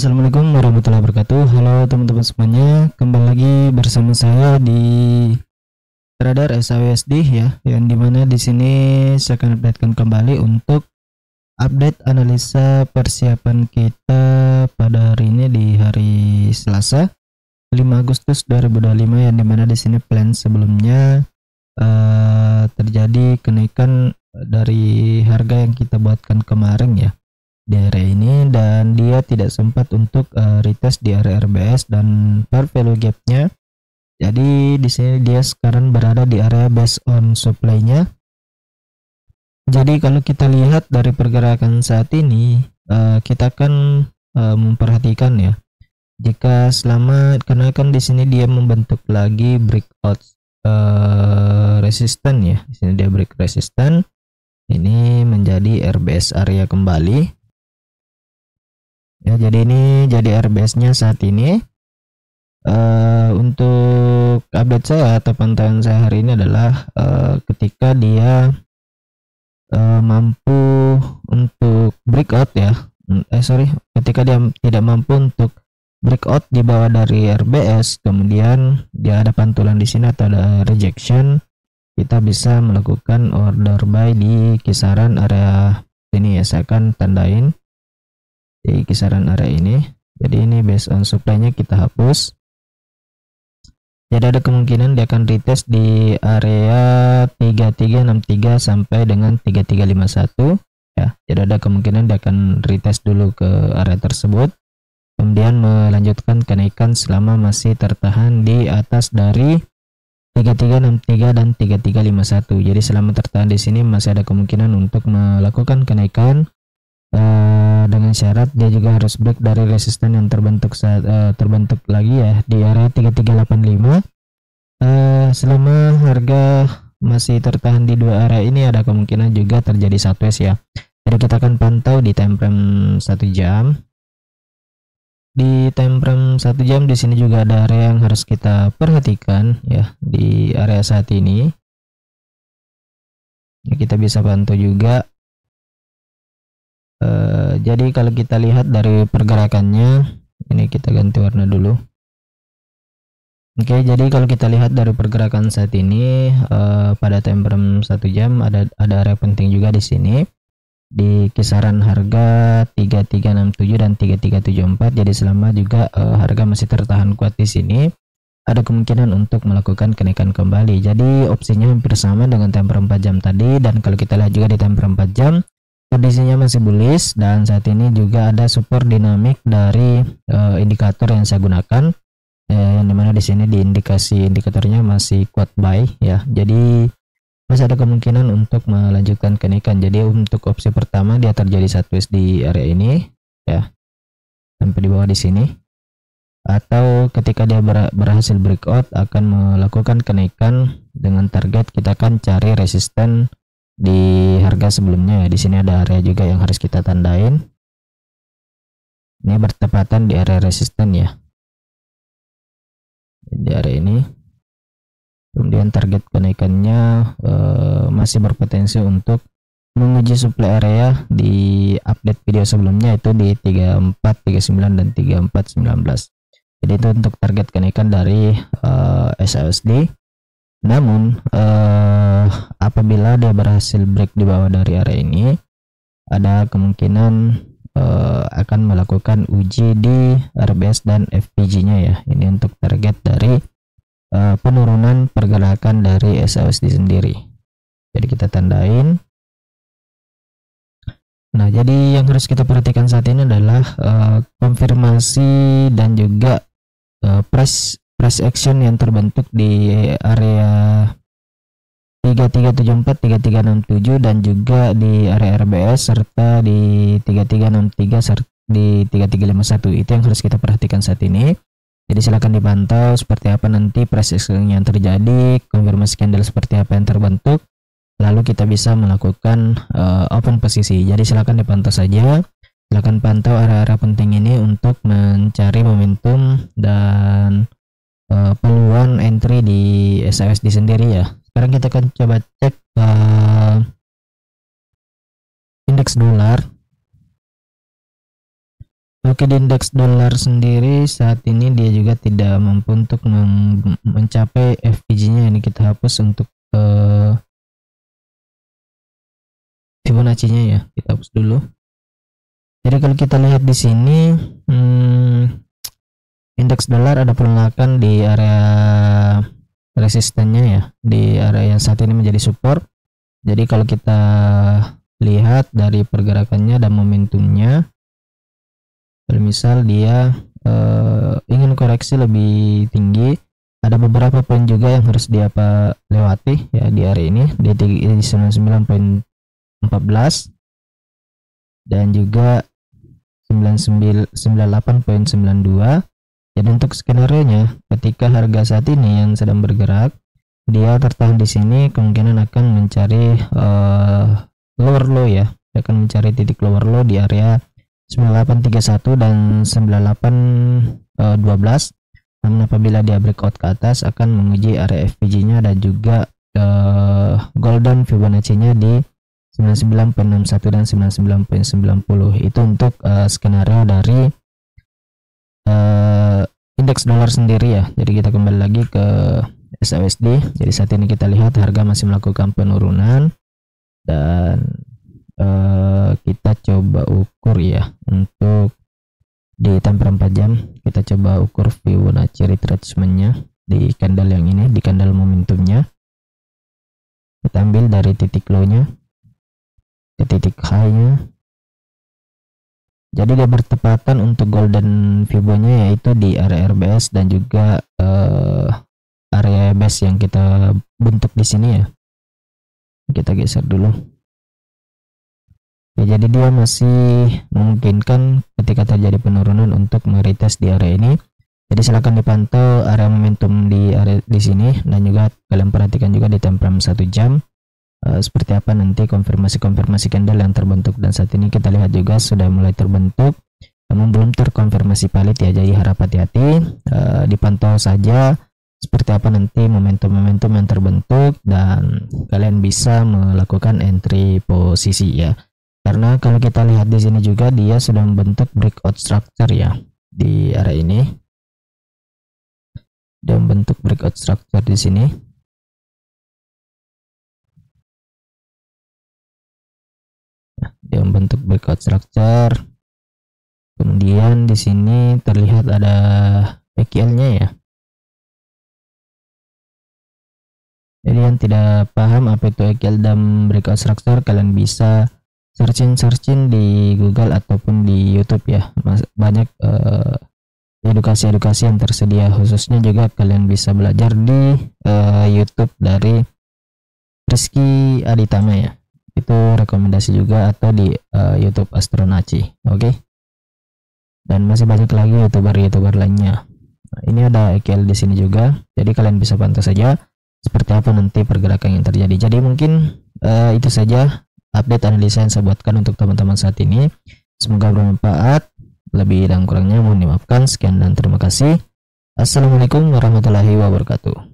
Assalamualaikum warahmatullahi wabarakatuh. Halo teman-teman semuanya, kembali lagi bersama saya di Trader SAWSD ya, yang dimana di sini saya akan updatekan kembali untuk update analisa persiapan kita pada hari ini di hari Selasa 5 Agustus 2025, yang dimana di sini plan sebelumnya terjadi kenaikan dari harga yang kita buatkan kemarin ya di area ini, dan dia tidak sempat untuk retest di area RBS dan fair value gapnya. Jadi di sini dia sekarang berada di area based on supply-nya. Jadi kalau kita lihat dari pergerakan saat ini, kita akan memperhatikan ya, jika selama karena kan di sini dia membentuk lagi breakout resisten ya. Di sini dia break resisten. Ini menjadi RBS area kembali. Ya, jadi ini jadi RBS-nya saat ini. Untuk update saya atau pantauan saya hari ini adalah ketika dia mampu untuk breakout ya. Ketika dia tidak mampu untuk breakout di bawah dari RBS, kemudian dia ada pantulan di sini atau ada rejection, kita bisa melakukan order buy di kisaran area ini ya. Saya akan tandain di kisaran area ini. Jadi ini based on supply-nya kita hapus. Jadi ada kemungkinan dia akan retest di area 3363 sampai dengan 3351 ya. Jadi ada kemungkinan dia akan retest dulu ke area tersebut, kemudian melanjutkan kenaikan selama masih tertahan di atas dari 3363 dan 3351. Jadi selama tertahan di sini masih ada kemungkinan untuk melakukan kenaikan, dengan syarat dia juga harus break dari resisten yang terbentuk lagi ya di area 3385. Selama harga masih tertahan di dua area ini, ada kemungkinan juga terjadi sideways ya. Jadi kita akan pantau di time frame 1 jam. Di time frame 1 jam di sini juga ada area yang harus kita perhatikan ya di area saat ini. Ini kita bisa pantau juga. Jadi kalau kita lihat dari pergerakannya, ini kita ganti warna dulu. Oke, jadi kalau kita lihat dari pergerakan saat ini, pada time frame 1 jam ada area penting juga di sini di kisaran harga 3367 dan 3374. Jadi selama juga harga masih tertahan kuat di sini, ada kemungkinan untuk melakukan kenaikan kembali. Jadi opsinya hampir sama dengan time frame 4 jam tadi, dan kalau kita lihat juga di time frame 4 jam kondisinya masih bullish, dan saat ini juga ada support dinamik dari indikator yang saya gunakan, yang dimana di sini di indikatornya masih kuat buy ya. Jadi masih ada kemungkinan untuk melanjutkan kenaikan. Jadi untuk opsi pertama dia terjadi sideways di area ini ya, sampai di bawah di sini, atau ketika dia berhasil breakout akan melakukan kenaikan dengan target kita akan cari resisten di harga sebelumnya ya. Di sini ada area juga yang harus kita tandain. Ini bertepatan di area resisten ya, di area ini. Kemudian target kenaikannya masih berpotensi untuk menguji supply area di update video sebelumnya, itu di 3439 dan 3419. Jadi itu untuk target kenaikan dari SAWSD. Namun apabila dia berhasil break di bawah dari area ini, ada kemungkinan akan melakukan uji di RBS dan FPG-nya ya. Ini untuk target dari penurunan pergerakan dari SAWSD sendiri. Jadi kita tandain. Nah, jadi yang harus kita perhatikan saat ini adalah konfirmasi dan juga price action yang terbentuk di area 3374, 3367 dan juga di area RBS serta di 3363 serta di 3351. Itu yang harus kita perhatikan saat ini. Jadi silakan dipantau seperti apa nanti price action yang terjadi, konfirmasi candle seperti apa yang terbentuk, lalu kita bisa melakukan open posisi. Jadi silakan dipantau saja. Silakan pantau area-area penting ini untuk mencari momentum dan peluang entry di SAWSD sendiri ya. Sekarang kita akan coba cek indeks dolar. Oke, di indeks dolar sendiri saat ini dia juga tidak mampu untuk mencapai FVG-nya. Ini kita hapus untuk Fibonacci-nya ya, kita hapus dulu. Jadi kalau kita lihat di sini, indeks dolar ada penolakan di area resistennya ya, di area yang saat ini menjadi support. Jadi kalau kita lihat dari pergerakannya dan momentumnya, kalau misal dia ingin koreksi lebih tinggi, ada beberapa poin juga yang harus dia lewati ya di area ini, di 99.14 dan juga 98.92. Jadi untuk skenario nya, ketika harga saat ini yang sedang bergerak, dia tertahan di sini, kemungkinan akan mencari lower low ya, dia akan mencari titik lower low di area 9831 dan 9812. Namun apabila dia breakout ke atas, akan menguji area FVG-nya dan juga golden Fibonacci-nya di 99.61 dan 99.90. Itu untuk skenario dari indeks dolar sendiri ya. Jadi kita kembali lagi ke SAUSD. Jadi saat ini kita lihat harga masih melakukan penurunan dan kita coba ukur ya, untuk di time 4 jam kita coba ukur Fibonacci retracement-nya di candle yang ini, di candle momentumnya. Kita ambil dari titik low-nya ke titik high-nya. Jadi dia bertepatan untuk golden Fibo-nya yaitu di area RBS dan juga area base yang kita bentuk di sini ya. Kita geser dulu. Ya, jadi dia masih memungkinkan ketika terjadi penurunan untuk meretest di area ini. Jadi silakan dipantau area momentum di area di sini, dan juga kalian perhatikan juga di time frame 1 jam seperti apa nanti konfirmasi candle yang terbentuk. Dan saat ini kita lihat juga sudah mulai terbentuk, namun belum terkonfirmasi valid ya. Jadi harap hati-hati, dipantau saja seperti apa nanti momentum-momentum yang terbentuk, dan kalian bisa melakukan entry posisi ya. Karena kalau kita lihat di sini juga dia sudah membentuk breakout structure ya di area ini. Dia membentuk breakout structure di sini. Dia membentuk breakout structure. Kemudian di sini terlihat ada EKL-nya ya. Jadi yang tidak paham apa itu EKL dan breakout structure, kalian bisa searching di Google ataupun di YouTube ya. Banyak edukasi-edukasi yang tersedia, khususnya juga kalian bisa belajar di YouTube dari Rizky Aditama ya. Itu rekomendasi juga, atau di YouTube Astronaci. Oke. Dan masih banyak lagi youtuber lainnya. Nah, ini ada EKL di sini juga. Jadi kalian bisa pantau saja seperti apa nanti pergerakan yang terjadi. Jadi mungkin itu saja update analisa yang saya buatkan untuk teman-teman saat ini. Semoga bermanfaat. Lebih dan kurangnya mohon dimaafkan. Sekian dan terima kasih. Assalamualaikum warahmatullahi wabarakatuh.